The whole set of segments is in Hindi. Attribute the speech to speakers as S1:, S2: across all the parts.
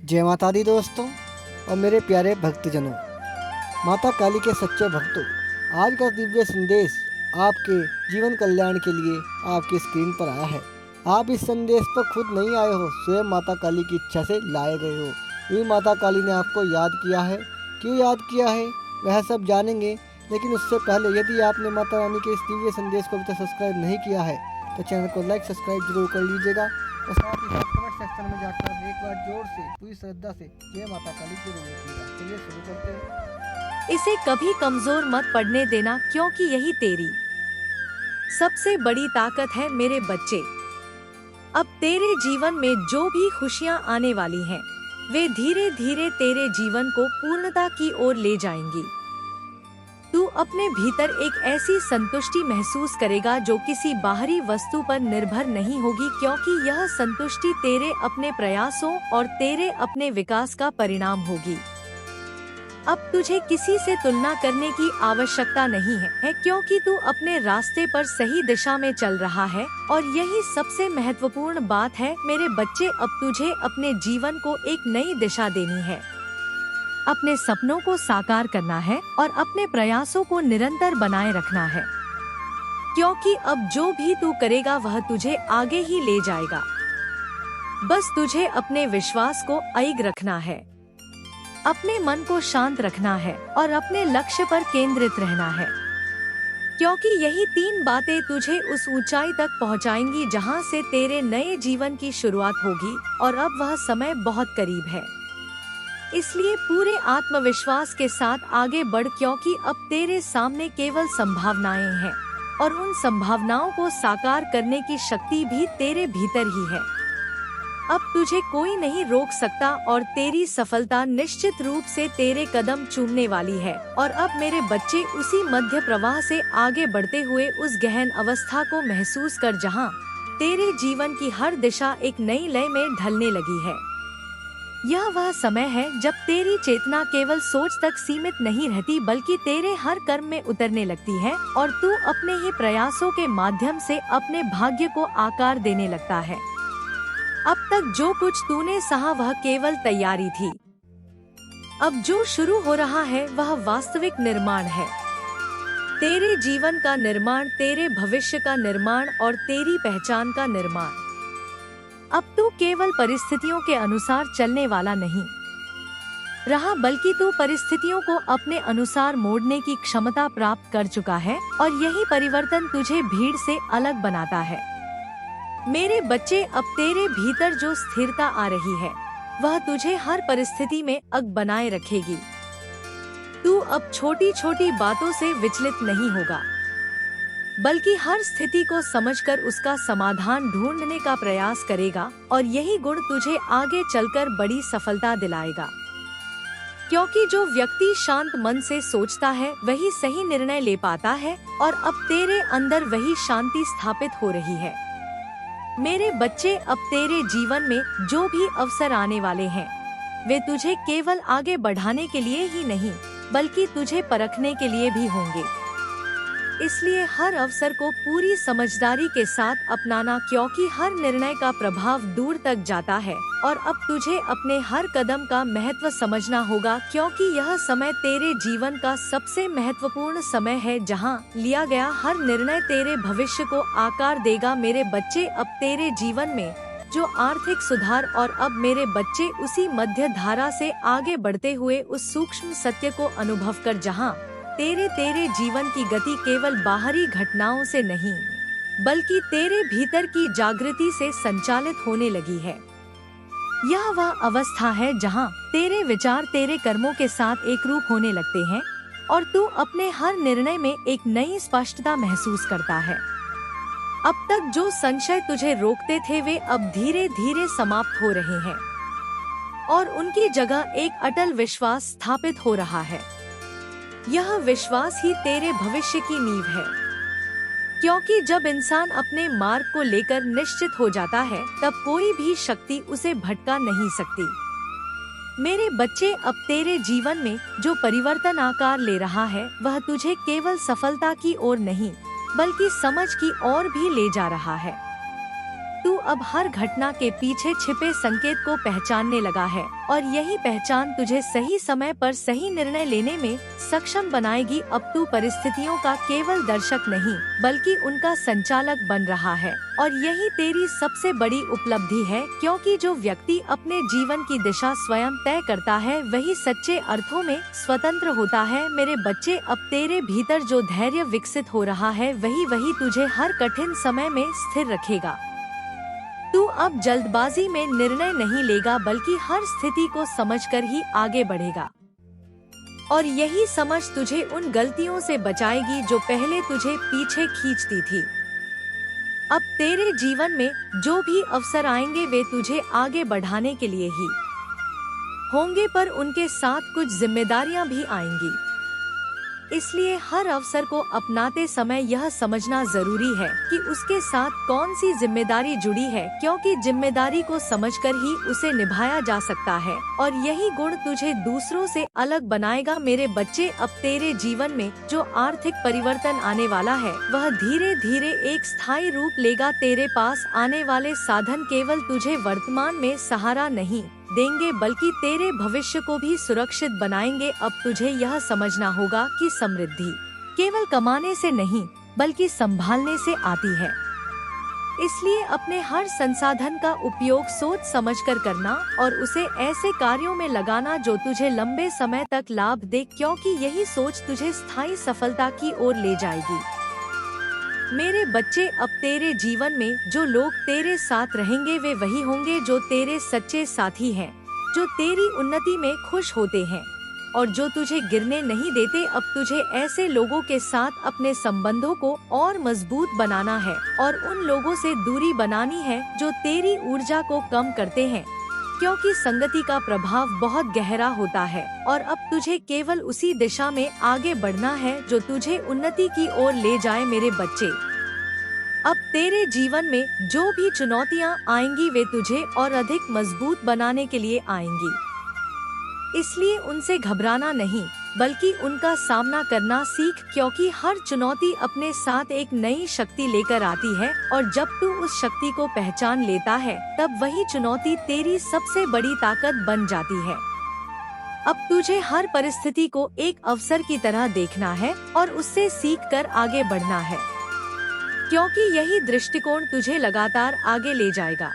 S1: जय माता दी दोस्तों और मेरे प्यारे भक्तजनों, माता काली के सच्चे भक्तों, आज का दिव्य संदेश आपके जीवन कल्याण के लिए आपकी स्क्रीन पर आया है। आप इस संदेश पर खुद नहीं आए हो, स्वयं माता काली की इच्छा से लाए गए हो। ये माता काली ने आपको याद किया है। क्यों याद किया है वह सब जानेंगे, लेकिन उससे पहले यदि आपने माता रानी के इस दिव्य संदेश को अभी तक सब्सक्राइब नहीं किया है तो चैनल को लाइक सब्सक्राइब जरूर कर लीजिएगा और साथ ही साथ कमेंट सेक्शन में जाकर एक बार जोर से पूरी श्रद्धा से जय माता काली जरूर लिखिएगा। चलिए शुरू करते हैं।
S2: इसे कभी कमजोर मत पड़ने देना, क्योंकि यही तेरी सबसे बड़ी ताकत है मेरे बच्चे। अब तेरे जीवन में जो भी खुशियां आने वाली हैं, वे धीरे धीरे तेरे जीवन को पूर्णता की ओर ले जाएंगी। तू अपने भीतर एक ऐसी संतुष्टि महसूस करेगा जो किसी बाहरी वस्तु पर निर्भर नहीं होगी, क्योंकि यह संतुष्टि तेरे अपने प्रयासों और तेरे अपने विकास का परिणाम होगी। अब तुझे किसी से तुलना करने की आवश्यकता नहीं है, क्योंकि तू अपने रास्ते पर सही दिशा में चल रहा है। और यही सबसे महत्वपूर्ण बात है मेरे बच्चे। अब तुझे अपने जीवन को एक नई दिशा देनी है, अपने सपनों को साकार करना है और अपने प्रयासों को निरंतर बनाए रखना है, क्योंकि अब जो भी तू करेगा वह तुझे आगे ही ले जाएगा। बस तुझे अपने विश्वास को अडिग रखना है, अपने मन को शांत रखना है और अपने लक्ष्य पर केंद्रित रहना है, क्योंकि यही तीन बातें तुझे उस ऊंचाई तक पहुंचाएंगी जहां से तेरे नए जीवन की शुरुआत होगी। और अब वह समय बहुत करीब है, इसलिए पूरे आत्मविश्वास के साथ आगे बढ़, क्योंकि अब तेरे सामने केवल संभावनाएं हैं और उन संभावनाओं को साकार करने की शक्ति भी तेरे भीतर ही है। अब तुझे कोई नहीं रोक सकता और तेरी सफलता निश्चित रूप से तेरे कदम चूमने वाली है। और अब मेरे बच्चे उसी मध्य प्रवाह से आगे बढ़ते हुए उस गहन अवस्था को महसूस कर जहां तेरे जीवन की हर दिशा एक नई लय में ढलने लगी है। यह वह समय है जब तेरी चेतना केवल सोच तक सीमित नहीं रहती, बल्कि तेरे हर कर्म में उतरने लगती है और तू अपने ही प्रयासों के माध्यम से अपने भाग्य को आकार देने लगता है। अब तक जो कुछ तूने सहा वह केवल तैयारी थी। अब जो शुरू हो रहा है वह वास्तविक निर्माण है। तेरे जीवन का निर्माण, तेरे भविष्य का निर्माण और तेरी पहचान का निर्माण। अब तू केवल परिस्थितियों के अनुसार चलने वाला नहीं रहा, बल्कि तू परिस्थितियों को अपने अनुसार मोड़ने की क्षमता प्राप्त कर चुका है। और यही परिवर्तन तुझे भीड़ से अलग बनाता है मेरे बच्चे। अब तेरे भीतर जो स्थिरता आ रही है वह तुझे हर परिस्थिति में अग बनाए रखेगी। तू अब छोटी छोटी बातों से विचलित नहीं होगा, बल्कि हर स्थिति को समझकर उसका समाधान ढूंढने का प्रयास करेगा। और यही गुण तुझे आगे चलकर बड़ी सफलता दिलाएगा, क्योंकि जो व्यक्ति शांत मन से सोचता है वही सही निर्णय ले पाता है। और अब तेरे अंदर वही शांति स्थापित हो रही है मेरे बच्चे। अब तेरे जीवन में जो भी अवसर आने वाले हैं वे तुझे केवल आगे बढ़ाने के लिए ही नहीं, बल्कि तुझे परखने के लिए भी होंगे। इसलिए हर अवसर को पूरी समझदारी के साथ अपनाना, क्योंकि हर निर्णय का प्रभाव दूर तक जाता है। और अब तुझे अपने हर कदम का महत्व समझना होगा, क्योंकि यह समय तेरे जीवन का सबसे महत्वपूर्ण समय है, जहां लिया गया हर निर्णय तेरे भविष्य को आकार देगा मेरे बच्चे। अब तेरे जीवन में जो आर्थिक सुधार, और अब मेरे बच्चे उसी मध्य धारा से आगे बढ़ते हुए उस सूक्ष्म सत्य को अनुभव कर, जहां तेरे जीवन की गति केवल बाहरी घटनाओं से नहीं, बल्कि तेरे भीतर की जागृति से संचालित होने लगी है। यह वह अवस्था है जहां तेरे विचार तेरे कर्मों के साथ एक रूप होने लगते हैं और तू अपने हर निर्णय में एक नई स्पष्टता महसूस करता है। अब तक जो संशय तुझे रोकते थे वे अब धीरे धीरे समाप्त हो रहे हैं और उनकी जगह एक अटल विश्वास स्थापित हो रहा है। यह विश्वास ही तेरे भविष्य की नींव है, क्योंकि जब इंसान अपने मार्ग को लेकर निश्चित हो जाता है तब कोई भी शक्ति उसे भटका नहीं सकती। मेरे बच्चे, अब तेरे जीवन में जो परिवर्तन आकार ले रहा है वह तुझे केवल सफलता की ओर नहीं, बल्कि समझ की ओर भी ले जा रहा है। तू अब हर घटना के पीछे छिपे संकेत को पहचानने लगा है और यही पहचान तुझे सही समय पर सही निर्णय लेने में सक्षम बनाएगी। अब तू परिस्थितियों का केवल दर्शक नहीं बल्कि उनका संचालक बन रहा है और यही तेरी सबसे बड़ी उपलब्धि है, क्योंकि जो व्यक्ति अपने जीवन की दिशा स्वयं तय करता है वही सच्चे अर्थों में स्वतंत्र होता है। मेरे बच्चे, अब तेरे भीतर जो धैर्य विकसित हो रहा है वही तुझे हर कठिन समय में स्थिर रखेगा। तू अब जल्दबाजी में निर्णय नहीं लेगा बल्कि हर स्थिति को समझकर ही आगे बढ़ेगा और यही समझ तुझे उन गलतियों से बचाएगी जो पहले तुझे पीछे खींचती थी। अब तेरे जीवन में जो भी अवसर आएंगे वे तुझे आगे बढ़ाने के लिए ही होंगे, पर उनके साथ कुछ जिम्मेदारियां भी आएंगी। इसलिए हर अवसर को अपनाते समय यह समझना जरूरी है कि उसके साथ कौन सी जिम्मेदारी जुड़ी है, क्योंकि जिम्मेदारी को समझकर ही उसे निभाया जा सकता है और यही गुण तुझे दूसरों से अलग बनाएगा। मेरे बच्चे, अब तेरे जीवन में जो आर्थिक परिवर्तन आने वाला है वह धीरे धीरे एक स्थायी रूप लेगा। तेरे पास आने वाले साधन केवल तुझे वर्तमान में सहारा नहीं देंगे बल्कि तेरे भविष्य को भी सुरक्षित बनाएंगे। अब तुझे यह समझना होगा कि समृद्धि केवल कमाने से नहीं बल्कि संभालने से आती है। इसलिए अपने हर संसाधन का उपयोग सोच समझकर करना और उसे ऐसे कार्यों में लगाना जो तुझे लंबे समय तक लाभ दे, क्योंकि यही सोच तुझे स्थायी सफलता की ओर ले जाएगी। मेरे बच्चे, अब तेरे जीवन में जो लोग तेरे साथ रहेंगे वे वही होंगे जो तेरे सच्चे साथी हैं, जो तेरी उन्नति में खुश होते हैं और जो तुझे गिरने नहीं देते। अब तुझे ऐसे लोगों के साथ अपने संबंधों को और मजबूत बनाना है और उन लोगों से दूरी बनानी है जो तेरी ऊर्जा को कम करते हैं, क्योंकि संगति का प्रभाव बहुत गहरा होता है और अब तुझे केवल उसी दिशा में आगे बढ़ना है जो तुझे उन्नति की ओर ले जाए। मेरे बच्चे, अब तेरे जीवन में जो भी चुनौतियां आएंगी वे तुझे और अधिक मजबूत बनाने के लिए आएंगी। इसलिए उनसे घबराना नहीं बल्कि उनका सामना करना सीख, क्योंकि हर चुनौती अपने साथ एक नई शक्ति लेकर आती है और जब तू उस शक्ति को पहचान लेता है तब वही चुनौती तेरी सबसे बड़ी ताकत बन जाती है। अब तुझे हर परिस्थिति को एक अवसर की तरह देखना है और उससे सीखकर आगे बढ़ना है, क्योंकि यही दृष्टिकोण तुझे लगातार आगे ले जाएगा।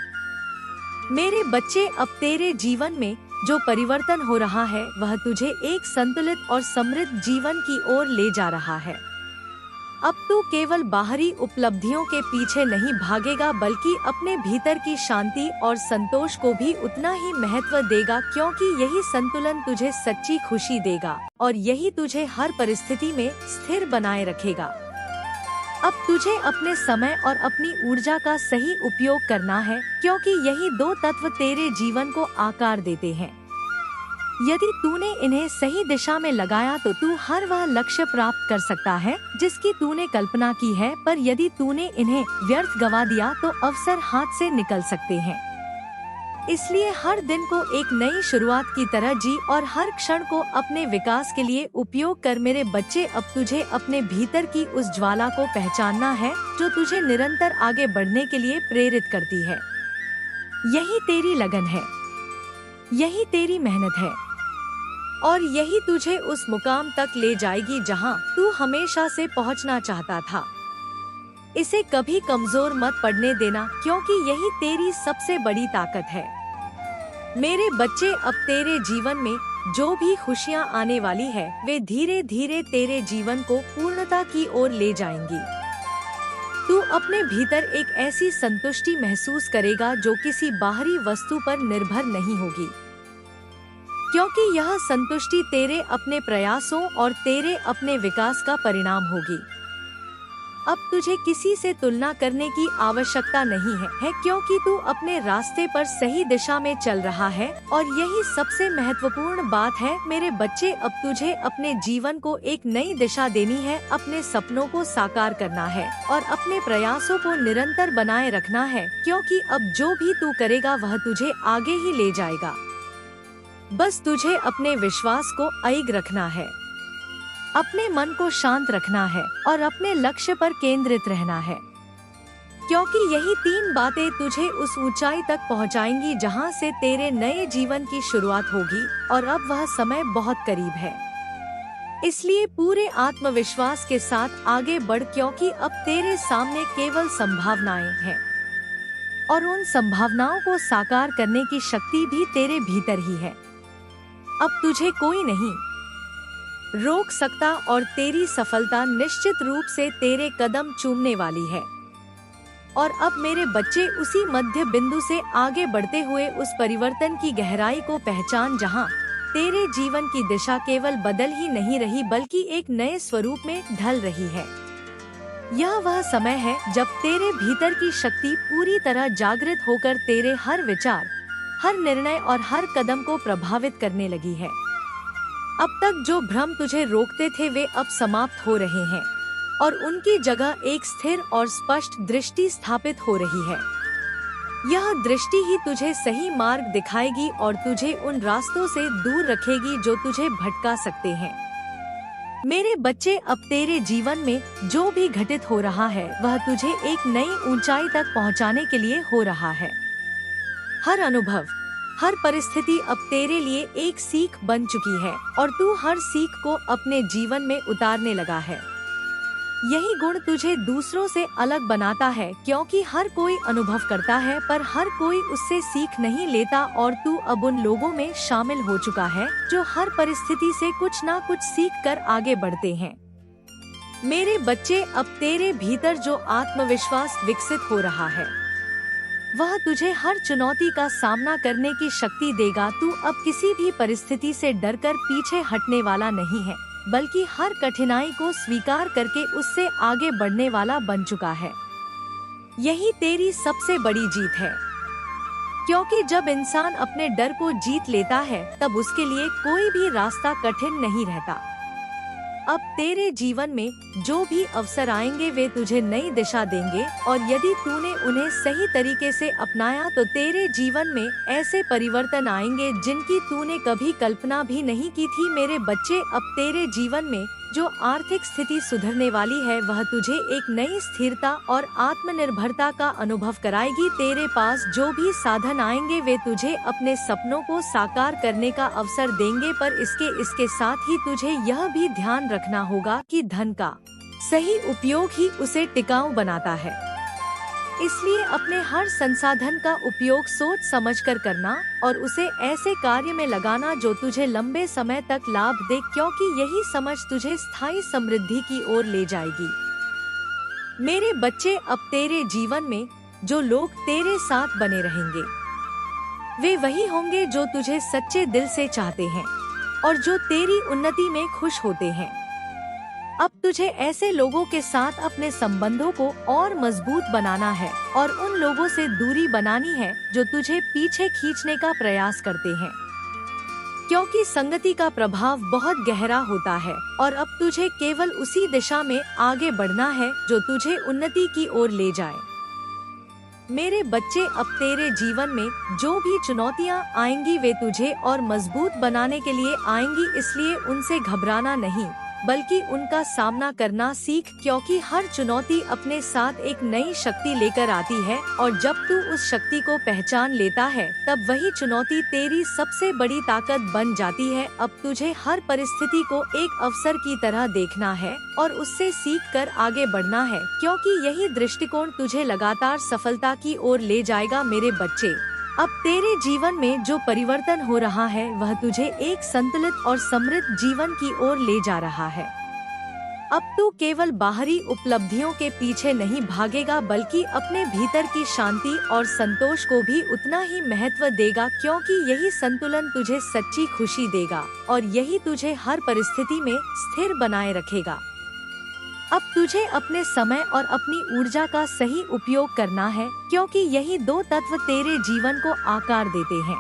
S2: मेरे बच्चे, अब तेरे जीवन में जो परिवर्तन हो रहा है वह तुझे एक संतुलित और समृद्ध जीवन की ओर ले जा रहा है। अब तू केवल बाहरी उपलब्धियों के पीछे नहीं भागेगा बल्कि अपने भीतर की शांति और संतोष को भी उतना ही महत्व देगा, क्योंकि यही संतुलन तुझे सच्ची खुशी देगा और यही तुझे हर परिस्थिति में स्थिर बनाए रखेगा। अब तुझे अपने समय और अपनी ऊर्जा का सही उपयोग करना है, क्योंकि यही दो तत्व तेरे जीवन को आकार देते हैं। यदि तूने इन्हें सही दिशा में लगाया तो तू हर वह लक्ष्य प्राप्त कर सकता है जिसकी तूने कल्पना की है, पर यदि तूने इन्हें व्यर्थ गवा दिया तो अवसर हाथ से निकल सकते हैं। इसलिए हर दिन को एक नई शुरुआत की तरह जी और हर क्षण को अपने विकास के लिए उपयोग कर। मेरे बच्चे, अब तुझे अपने भीतर की उस ज्वाला को पहचानना है जो तुझे निरंतर आगे बढ़ने के लिए प्रेरित करती है। यही तेरी लगन है, यही तेरी मेहनत है और यही तुझे उस मुकाम तक ले जाएगी जहां तू हमेशा से पहुंचना चाहता था। इसे कभी कमजोर मत पड़ने देना, क्योंकि यही तेरी सबसे बड़ी ताकत है। मेरे बच्चे, अब तेरे जीवन में जो भी खुशियां आने वाली है वे धीरे धीरे तेरे जीवन को पूर्णता की ओर ले जाएंगी। तू अपने भीतर एक ऐसी संतुष्टि महसूस करेगा जो किसी बाहरी वस्तु पर निर्भर नहीं होगी, क्योंकि यह संतुष्टि तेरे अपने प्रयासों और तेरे अपने विकास का परिणाम होगी। अब तुझे किसी से तुलना करने की आवश्यकता नहीं है, क्योंकि तू अपने रास्ते पर सही दिशा में चल रहा है और यही सबसे महत्वपूर्ण बात है। मेरे बच्चे, अब तुझे अपने जीवन को एक नई दिशा देनी है, अपने सपनों को साकार करना है और अपने प्रयासों को निरंतर बनाए रखना है, क्योंकि अब जो भी तू करेगा वह तुझे आगे ही ले जाएगा। बस तुझे अपने विश्वास को अडिग रखना है, अपने मन को शांत रखना है और अपने लक्ष्य पर केंद्रित रहना है। क्योंकि यही 3 बातें तुझे उस ऊंचाई तक पहुंचाएंगी जहां से तेरे नए जीवन की शुरुआत होगी, और अब वह समय बहुत करीब है। इसलिए पूरे आत्मविश्वास के साथ आगे बढ़, क्योंकि अब तेरे सामने केवल संभावनाएं हैं, और उन संभावनाओं को साकार करने की शक्ति भी तेरे भीतर ही है। अब तुझे कोई नहीं रोक सकता, और तेरी सफलता निश्चित रूप से तेरे कदम चूमने वाली है। और अब मेरे बच्चे, उसी मध्य बिंदु से आगे बढ़ते हुए उस परिवर्तन की गहराई को पहचान जहां तेरे जीवन की दिशा केवल बदल ही नहीं रही बल्कि एक नए स्वरूप में ढल रही है। यह वह समय है जब तेरे भीतर की शक्ति पूरी तरह जागृत होकर तेरे हर विचार, हर निर्णय और हर कदम को प्रभावित करने लगी है। अब तक जो भ्रम तुझे रोकते थे वे अब समाप्त हो रहे हैं, और उनकी जगह एक स्थिर और स्पष्ट दृष्टि स्थापित हो रही है। यह दृष्टि ही तुझे सही मार्ग दिखाएगी और तुझे उन रास्तों से दूर रखेगी जो तुझे भटका सकते हैं। मेरे बच्चे, अब तेरे जीवन में जो भी घटित हो रहा है वह तुझे एक नई ऊंचाई तक पहुंचाने के लिए हो रहा है। हर अनुभव, हर परिस्थिति अब तेरे लिए एक सीख बन चुकी है, और तू हर सीख को अपने जीवन में उतारने लगा है। यही गुण तुझे दूसरों से अलग बनाता है, क्योंकि हर कोई अनुभव करता है पर हर कोई उससे सीख नहीं लेता, और तू अब उन लोगों में शामिल हो चुका है जो हर परिस्थिति से कुछ न कुछ सीख कर आगे बढ़ते हैं। मेरे बच्चे, अब तेरे भीतर जो आत्मविश्वास विकसित हो रहा है वह तुझे हर चुनौती का सामना करने की शक्ति देगा। तू अब किसी भी परिस्थिति से डरकर पीछे हटने वाला नहीं है, बल्कि हर कठिनाई को स्वीकार करके उससे आगे बढ़ने वाला बन चुका है। यही तेरी सबसे बड़ी जीत है, क्योंकि जब इंसान अपने डर को जीत लेता है तब उसके लिए कोई भी रास्ता कठिन नहीं रहता। अब तेरे जीवन में जो भी अवसर आएंगे वे तुझे नई दिशा देंगे, और यदि तूने उन्हें सही तरीके से अपनाया तो तेरे जीवन में ऐसे परिवर्तन आएंगे जिनकी तूने कभी कल्पना भी नहीं की थी। मेरे बच्चे, अब तेरे जीवन में जो आर्थिक स्थिति सुधरने वाली है वह तुझे एक नई स्थिरता और आत्मनिर्भरता का अनुभव कराएगी। तेरे पास जो भी साधन आएंगे वे तुझे अपने सपनों को साकार करने का अवसर देंगे, पर इसके साथ ही तुझे यह भी ध्यान रखना होगा कि धन का सही उपयोग ही उसे टिकाऊ बनाता है। इसलिए अपने हर संसाधन का उपयोग सोच समझकर करना, और उसे ऐसे कार्य में लगाना जो तुझे लंबे समय तक लाभ दे, क्योंकि यही समझ तुझे स्थायी समृद्धि की ओर ले जाएगी। मेरे बच्चे, अब तेरे जीवन में जो लोग तेरे साथ बने रहेंगे वे वही होंगे जो तुझे सच्चे दिल से चाहते हैं और जो तेरी उन्नति में खुश होते हैं। अब तुझे ऐसे लोगों के साथ अपने संबंधों को और मजबूत बनाना है और उन लोगों से दूरी बनानी है जो तुझे पीछे खींचने का प्रयास करते हैं, क्योंकि संगति का प्रभाव बहुत गहरा होता है, और अब तुझे केवल उसी दिशा में आगे बढ़ना है जो तुझे उन्नति की ओर ले जाए। मेरे बच्चे, अब तेरे जीवन में जो भी चुनौतियां आएंगी वे तुझे और मजबूत बनाने के लिए आएंगी, इसलिए उनसे घबराना नहीं बल्कि उनका सामना करना सीख, क्योंकि हर चुनौती अपने साथ एक नई शक्ति लेकर आती है, और जब तू उस शक्ति को पहचान लेता है तब वही चुनौती तेरी सबसे बड़ी ताकत बन जाती है। अब तुझे हर परिस्थिति को एक अवसर की तरह देखना है और उससे सीख कर आगे बढ़ना है, क्योंकि यही दृष्टिकोण तुझे लगातार सफलता की ओर ले जाएगा। मेरे बच्चे, अब तेरे जीवन में जो परिवर्तन हो रहा है वह तुझे एक संतुलित और समृद्ध जीवन की ओर ले जा रहा है। अब तू केवल बाहरी उपलब्धियों के पीछे नहीं भागेगा बल्कि अपने भीतर की शांति और संतोष को भी उतना ही महत्व देगा, क्योंकि यही संतुलन तुझे सच्ची खुशी देगा और यही तुझे हर परिस्थिति में स्थिर बनाए रखेगा। अब तुझे अपने समय और अपनी ऊर्जा का सही उपयोग करना है, क्योंकि यही दो तत्व तेरे जीवन को आकार देते हैं।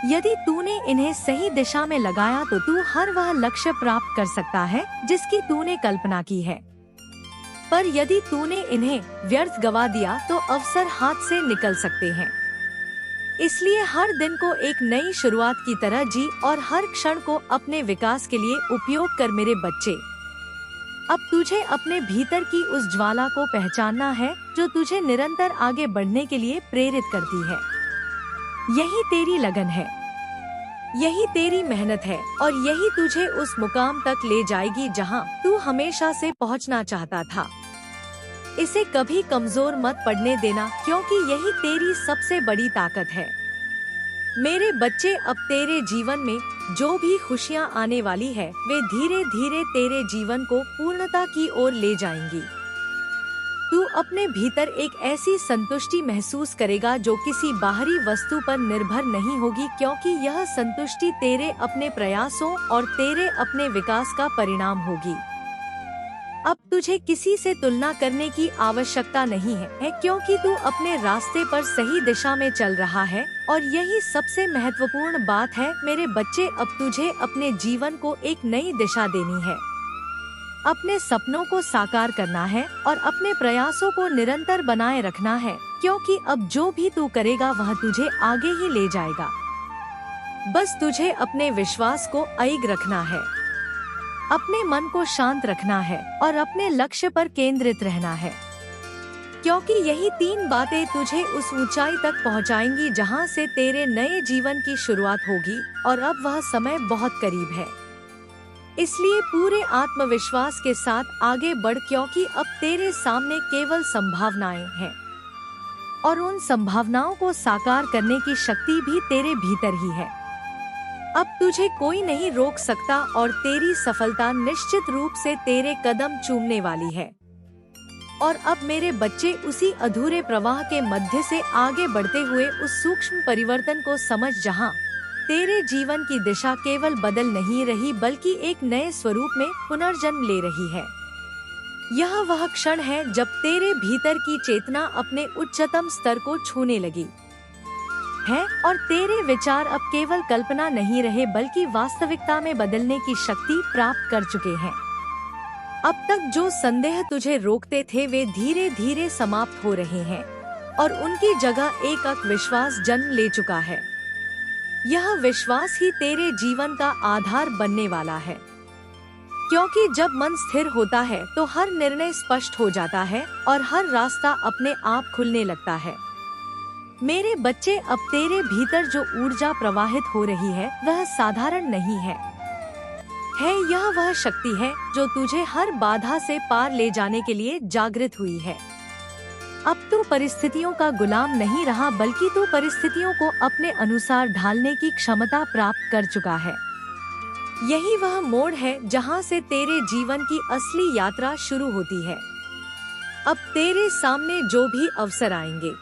S2: यदि तूने इन्हें सही दिशा में लगाया तो तू हर वह लक्ष्य प्राप्त कर सकता है जिसकी तूने कल्पना की है, पर यदि तूने इन्हें व्यर्थ गवा दिया तो अवसर हाथ से निकल सकते हैं। इसलिए हर दिन को एक नई शुरुआत की तरह जी और हर क्षण को अपने विकास के लिए उपयोग कर। मेरे बच्चे, अब तुझे अपने भीतर की उस ज्वाला को पहचानना है जो तुझे निरंतर आगे बढ़ने के लिए प्रेरित करती है। यही तेरी लगन है, यही तेरी मेहनत है और यही तुझे उस मुकाम तक ले जाएगी जहां तू हमेशा से पहुंचना चाहता था। इसे कभी कमजोर मत पड़ने देना, क्योंकि यही तेरी सबसे बड़ी ताकत है। मेरे बच्चे, अब तेरे जीवन में जो भी खुशियां आने वाली है वे धीरे धीरे तेरे जीवन को पूर्णता की ओर ले जाएंगी। तू अपने भीतर एक ऐसी संतुष्टि महसूस करेगा जो किसी बाहरी वस्तु पर निर्भर नहीं होगी, क्योंकि यह संतुष्टि तेरे अपने प्रयासों और तेरे अपने विकास का परिणाम होगी। अब तुझे किसी से तुलना करने की आवश्यकता नहीं है, क्योंकि तू अपने रास्ते पर सही दिशा में चल रहा है और यही सबसे महत्वपूर्ण बात है। मेरे बच्चे, अब तुझे अपने जीवन को एक नई दिशा देनी है, अपने सपनों को साकार करना है और अपने प्रयासों को निरंतर बनाए रखना है, क्योंकि अब जो भी तू करेगा वह तुझे आगे ही ले जाएगा। बस तुझे अपने विश्वास को अडिग रखना है, अपने मन को शांत रखना है और अपने लक्ष्य पर केंद्रित रहना है, क्योंकि यही 3 बातें तुझे उस ऊंचाई तक पहुंचाएंगी जहां से तेरे नए जीवन की शुरुआत होगी। और अब वह समय बहुत करीब है, इसलिए पूरे आत्मविश्वास के साथ आगे बढ़, क्योंकि अब तेरे सामने केवल संभावनाएं हैं और उन संभावनाओं को साकार करने की शक्ति भी तेरे भीतर ही है। अब तुझे कोई नहीं रोक सकता और तेरी सफलता निश्चित रूप से तेरे कदम चूमने वाली है। और अब मेरे बच्चे, उसी अधूरे प्रवाह के मध्य से आगे बढ़ते हुए उस सूक्ष्म परिवर्तन को समझ जहां तेरे जीवन की दिशा केवल बदल नहीं रही बल्कि एक नए स्वरूप में पुनर्जन्म ले रही है। यह वह क्षण है जब तेरे भीतर की चेतना अपने उच्चतम स्तर को छूने लगी है और तेरे विचार अब केवल कल्पना नहीं रहे बल्कि वास्तविकता में बदलने की शक्ति प्राप्त कर चुके हैं। अब तक जो संदेह तुझे रोकते थे वे धीरे धीरे समाप्त हो रहे हैं और उनकी जगह एक विश्वास जन्म ले चुका है। यह विश्वास ही तेरे जीवन का आधार बनने वाला है, क्योंकि जब मन स्थिर होता है तो हर निर्णय स्पष्ट हो जाता है और हर रास्ता अपने आप खुलने लगता है। मेरे बच्चे, अब तेरे भीतर जो ऊर्जा प्रवाहित हो रही है वह साधारण नहीं है। यह वह शक्ति है जो तुझे हर बाधा से पार ले जाने के लिए जागृत हुई है। अब तू परिस्थितियों का गुलाम नहीं रहा बल्कि तू परिस्थितियों को अपने अनुसार ढालने की क्षमता प्राप्त कर चुका है। यही वह मोड़ है जहां से तेरे जीवन की असली यात्रा शुरू होती है। अब तेरे सामने जो भी अवसर आएंगे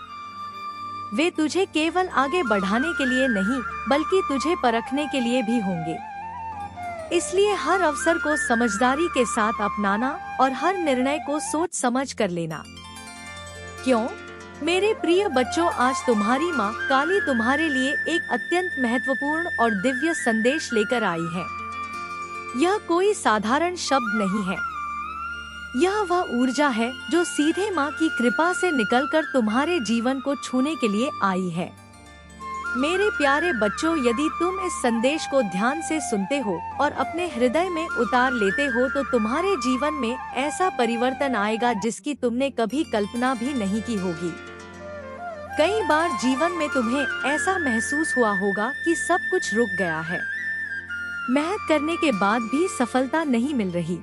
S2: वे तुझे केवल आगे बढ़ाने के लिए नहीं बल्कि तुझे परखने के लिए भी होंगे। इसलिए हर अवसर को समझदारी के साथ अपनाना और हर निर्णय को सोच समझ कर लेना। क्यों मेरे प्रिय बच्चों, आज तुम्हारी माँ काली तुम्हारे लिए एक अत्यंत महत्वपूर्ण और दिव्य संदेश लेकर आई है। यह कोई साधारण शब्द नहीं है, यह वह ऊर्जा है जो सीधे माँ की कृपा से निकलकर तुम्हारे जीवन को छूने के लिए आई है। मेरे प्यारे बच्चों, यदि तुम इस संदेश को ध्यान से सुनते हो और अपने हृदय में उतार लेते हो तो तुम्हारे जीवन में ऐसा परिवर्तन आएगा जिसकी तुमने कभी कल्पना भी नहीं की होगी। कई बार जीवन में तुम्हें ऐसा महसूस हुआ होगा कि सब कुछ रुक गया है, मेहनत करने के बाद भी सफलता नहीं मिल रही,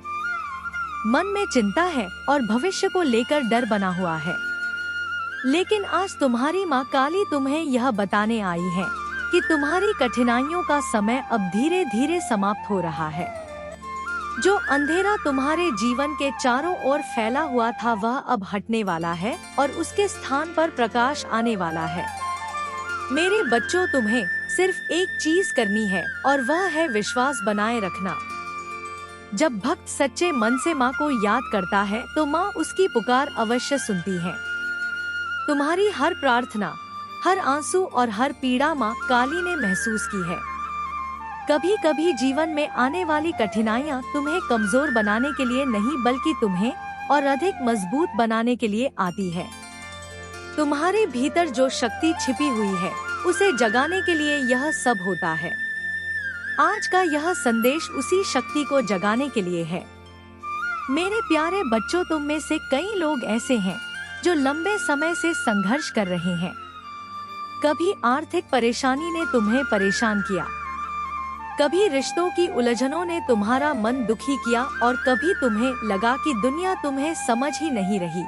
S2: मन में चिंता है और भविष्य को लेकर डर बना हुआ है। लेकिन आज तुम्हारी माँ काली तुम्हें यह बताने आई है कि तुम्हारी कठिनाइयों का समय अब धीरे धीरे समाप्त हो रहा है। जो अंधेरा तुम्हारे जीवन के चारों ओर फैला हुआ था वह अब हटने वाला है और उसके स्थान पर प्रकाश आने वाला है। मेरे बच्चों, तुम्हें सिर्फ एक चीज करनी है और वह है विश्वास बनाए रखना। जब भक्त सच्चे मन से माँ को याद करता है तो माँ उसकी पुकार अवश्य सुनती है। तुम्हारी हर प्रार्थना, हर आंसू और हर पीड़ा माँ काली ने महसूस की है। कभी कभी जीवन में आने वाली कठिनाइयाँ तुम्हें कमजोर बनाने के लिए नहीं बल्कि तुम्हें और अधिक मजबूत बनाने के लिए आती है। तुम्हारे भीतर जो शक्ति छिपी हुई है उसे जगाने के लिए यह सब होता है। आज का यह संदेश उसी शक्ति को जगाने के लिए है। मेरे प्यारे बच्चों, तुम में से कई लोग ऐसे हैं जो लंबे समय से संघर्ष कर रहे हैं। कभी आर्थिक परेशानी ने तुम्हें परेशान किया, कभी रिश्तों की उलझनों ने तुम्हारा मन दुखी किया और कभी तुम्हें लगा कि दुनिया तुम्हें समझ ही नहीं रही।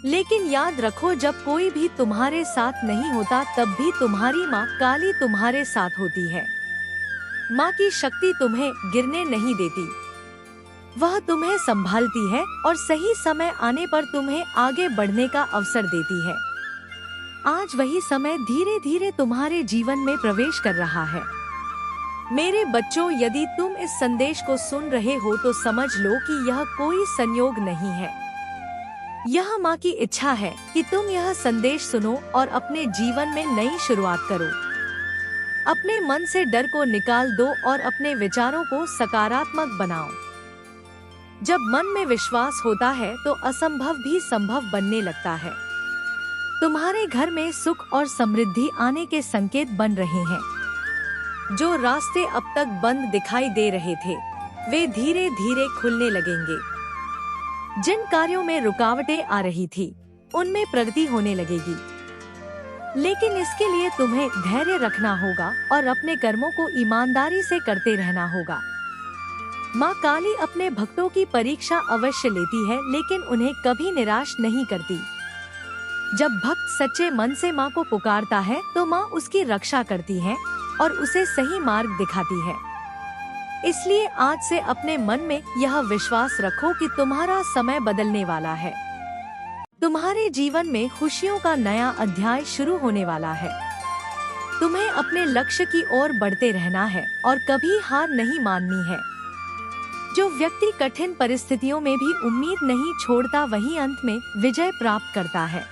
S2: लेकिन याद रखो, जब कोई भी तुम्हारे साथ नहीं होता तब भी तुम्हारी माँ काली तुम्हारे साथ होती है। माँ की शक्ति तुम्हें गिरने नहीं देती, वह तुम्हें संभालती है और सही समय आने पर तुम्हें आगे बढ़ने का अवसर देती है। आज वही समय धीरे धीरे तुम्हारे जीवन में प्रवेश कर रहा है। मेरे बच्चों, यदि तुम इस संदेश को सुन रहे हो तो समझ लो कि यह कोई संयोग नहीं है। यह माँ की इच्छा है कि तुम यह संदेश सुनो और अपने जीवन में नई शुरुआत करो। अपने मन से डर को निकाल दो और अपने विचारों को सकारात्मक बनाओ। जब मन में विश्वास होता है तो असंभव भी संभव बनने लगता है। तुम्हारे घर में सुख और समृद्धि आने के संकेत बन रहे हैं। जो रास्ते अब तक बंद दिखाई दे रहे थे, वे धीरे धीरे खुलने लगेंगे। जिन कार्यों में रुकावटें आ रही थी, उनमें प्रगति होने लगेगी। लेकिन इसके लिए तुम्हें धैर्य रखना होगा और अपने कर्मों को ईमानदारी से करते रहना होगा। माँ काली अपने भक्तों की परीक्षा अवश्य लेती है, लेकिन उन्हें कभी निराश नहीं करती। जब भक्त सच्चे मन से माँ को पुकारता है तो माँ उसकी रक्षा करती है और उसे सही मार्ग दिखाती है। इसलिए आज से अपने मन में यह विश्वास रखो कि तुम्हारा समय बदलने वाला है। तुम्हारे जीवन में खुशियों का नया अध्याय शुरू होने वाला है। तुम्हें अपने लक्ष्य की ओर बढ़ते रहना है और कभी हार नहीं माननी है। जो व्यक्ति कठिन परिस्थितियों में भी उम्मीद नहीं छोड़ता, वही अंत में विजय प्राप्त करता है।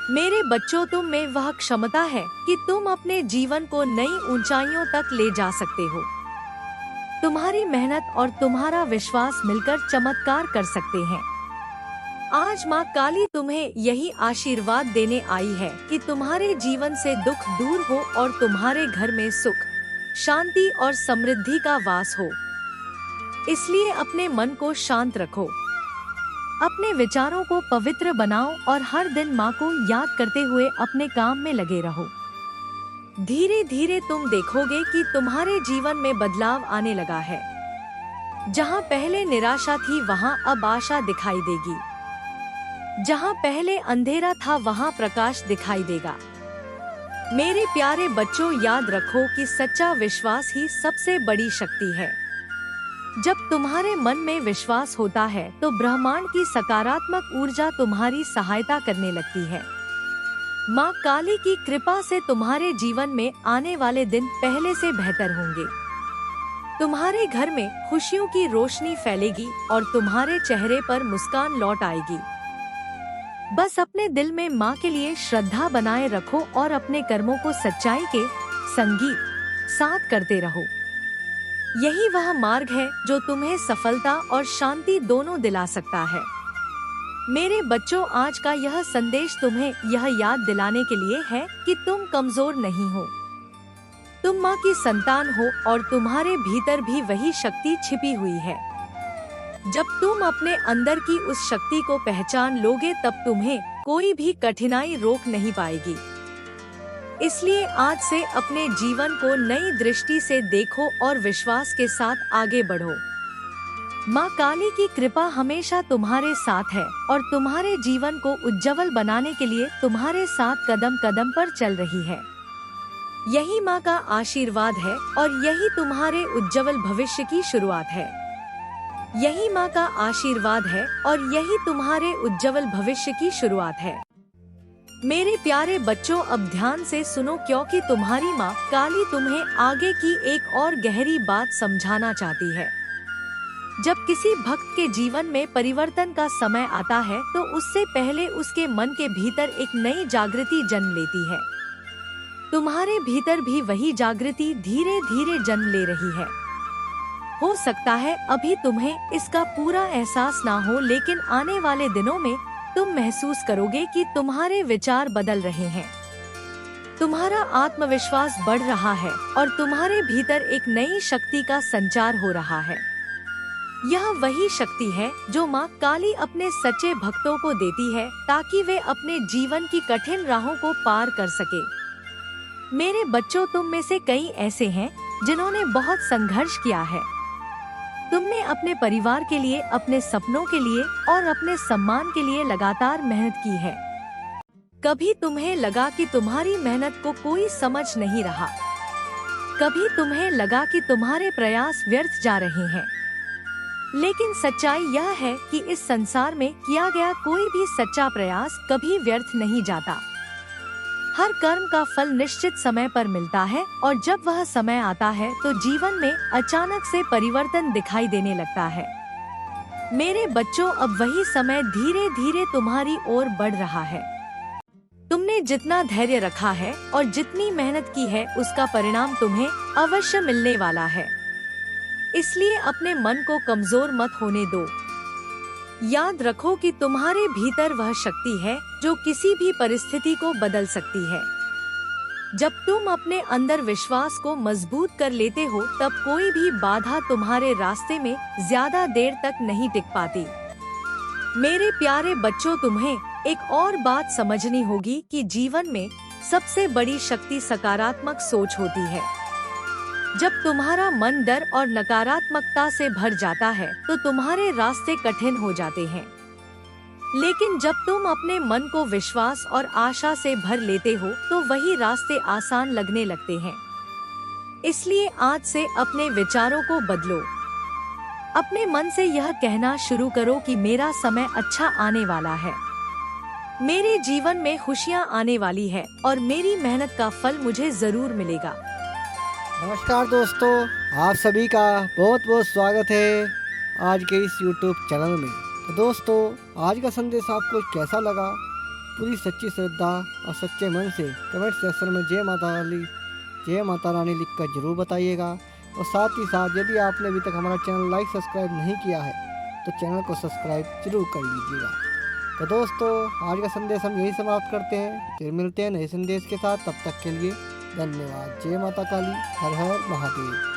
S2: मेरे बच्चों, तुम में वह क्षमता है कि तुम अपने जीवन को नई ऊंचाइयों तक ले जा सकते हो। तुम्हारी मेहनत और तुम्हारा विश्वास मिलकर चमत्कार कर सकते हैं। आज माँ काली तुम्हें यही आशीर्वाद देने आई है कि तुम्हारे जीवन से दुख दूर हो और तुम्हारे घर में सुख, शांति और समृद्धि का वास हो। इसलिए अपने मन को शांत रखो, अपने विचारों को पवित्र बनाओ और हर दिन माँ को याद करते हुए अपने काम में लगे रहो। धीरे धीरे तुम देखोगे कि तुम्हारे जीवन में बदलाव आने लगा है। जहाँ पहले निराशा थी, वहाँ अब आशा दिखाई देगी। जहाँ पहले अंधेरा था, वहाँ प्रकाश दिखाई देगा। मेरे प्यारे बच्चों, याद रखो कि सच्चा विश्वास ही सबसे बड़ी शक्ति है। जब तुम्हारे मन में विश्वास होता है तो ब्रह्मांड की सकारात्मक ऊर्जा तुम्हारी सहायता करने लगती है। माँ काली की कृपा से तुम्हारे जीवन में आने वाले दिन पहले से बेहतर होंगे। तुम्हारे घर में खुशियों की रोशनी फैलेगी और तुम्हारे चेहरे पर मुस्कान लौट आएगी। बस अपने दिल में माँ के लिए श्रद्धा बनाए रखो और अपने कर्मों को सच्चाई के संगीत साथ करते रहो। यही वह मार्ग है जो तुम्हें सफलता और शांति दोनों दिला सकता है। मेरे बच्चों, आज का यह संदेश तुम्हें यह याद दिलाने के लिए है कि तुम कमजोर नहीं हो। तुम माँ की संतान हो और तुम्हारे भीतर भी वही शक्ति छिपी हुई है। जब तुम अपने अंदर की उस शक्ति को पहचान लोगे, तब तुम्हें कोई भी कठिनाई रोक नहीं पाएगी। इसलिए आज से अपने जीवन को नई दृष्टि से देखो और विश्वास के साथ आगे बढ़ो। माँ काली की कृपा हमेशा तुम्हारे साथ है और तुम्हारे जीवन को उज्जवल बनाने के लिए तुम्हारे साथ कदम कदम पर चल रही है। यही माँ का आशीर्वाद है और यही तुम्हारे उज्जवल भविष्य की शुरुआत है। यही माँ का आशीर्वाद है और यही तुम्हारे उज्जवल भविष्य की शुरुआत है। मेरे प्यारे बच्चों, अब ध्यान से सुनो, क्योंकि तुम्हारी माँ काली तुम्हें आगे की एक और गहरी बात समझाना चाहती है। जब किसी भक्त के जीवन में परिवर्तन का समय आता है तो उससे पहले उसके मन के भीतर एक नई जागृति जन्म लेती है। तुम्हारे भीतर भी वही जागृति धीरे धीरे जन्म ले रही है। हो सकता है अभी तुम्हें इसका पूरा एहसास ना हो, लेकिन आने वाले दिनों में तुम महसूस करोगे कि तुम्हारे विचार बदल रहे हैं, तुम्हारा आत्मविश्वास बढ़ रहा है और तुम्हारे भीतर एक नई शक्ति का संचार हो रहा है। यह वही शक्ति है जो माँ काली अपने सच्चे भक्तों को देती है ताकि वे अपने जीवन की कठिन राहों को पार कर सके। मेरे बच्चों, तुम में से कई ऐसे हैं जिन्होंने बहुत संघर्ष किया है। तुमने अपने परिवार के लिए, अपने सपनों के लिए और अपने सम्मान के लिए लगातार मेहनत की है। कभी तुम्हें लगा कि तुम्हारी मेहनत को कोई समझ नहीं रहा, कभी तुम्हें लगा कि तुम्हारे प्रयास व्यर्थ जा रहे हैं। लेकिन सच्चाई यह है कि इस संसार में किया गया कोई भी सच्चा प्रयास कभी व्यर्थ नहीं जाता। हर कर्म का फल निश्चित समय पर मिलता है और जब वह समय आता है तो जीवन में अचानक से परिवर्तन दिखाई देने लगता है। मेरे बच्चों, अब वही समय धीरे धीरे तुम्हारी ओर बढ़ रहा है। तुमने जितना धैर्य रखा है और जितनी मेहनत की है उसका परिणाम तुम्हें अवश्य मिलने वाला है। इसलिए अपने मन को कमजोर मत होने दो। याद रखो कि तुम्हारे भीतर वह शक्ति है जो किसी भी परिस्थिति को बदल सकती है। जब तुम अपने अंदर विश्वास को मजबूत कर लेते हो तब कोई भी बाधा तुम्हारे रास्ते में ज्यादा देर तक नहीं टिक पाती। मेरे प्यारे बच्चों, तुम्हें एक और बात समझनी होगी कि जीवन में सबसे बड़ी शक्ति सकारात्मक सोच होती है। जब तुम्हारा मन डर और नकारात्मकता से भर जाता है तो तुम्हारे रास्ते कठिन हो जाते हैं। लेकिन जब तुम अपने मन को विश्वास और आशा से भर लेते हो तो वही रास्ते आसान लगने लगते हैं। इसलिए आज से अपने विचारों को बदलो। अपने मन से यह कहना शुरू करो कि मेरा समय अच्छा आने वाला है, मेरे जीवन में खुशियाँ आने वाली है और मेरी मेहनत का फल मुझे जरूर मिलेगा।
S1: नमस्कार दोस्तों, आप सभी का बहुत बहुत स्वागत है आज के इस YouTube चैनल में। तो दोस्तों, आज का संदेश आपको कैसा लगा? पूरी सच्ची श्रद्धा और सच्चे मन से कमेंट सेक्शन में जय माता काली, जय माता रानी लिखकर जरूर बताइएगा। और साथ ही साथ यदि आपने अभी तक हमारा चैनल लाइक सब्सक्राइब नहीं किया है तो चैनल को सब्सक्राइब जरूर कर लीजिएगा। तो दोस्तों, आज का संदेश हम यही समाप्त करते हैं। फिर मिलते हैं नए संदेश के साथ, तब तक के लिए धन्यवाद। जय माता काली, हर हर महादेव।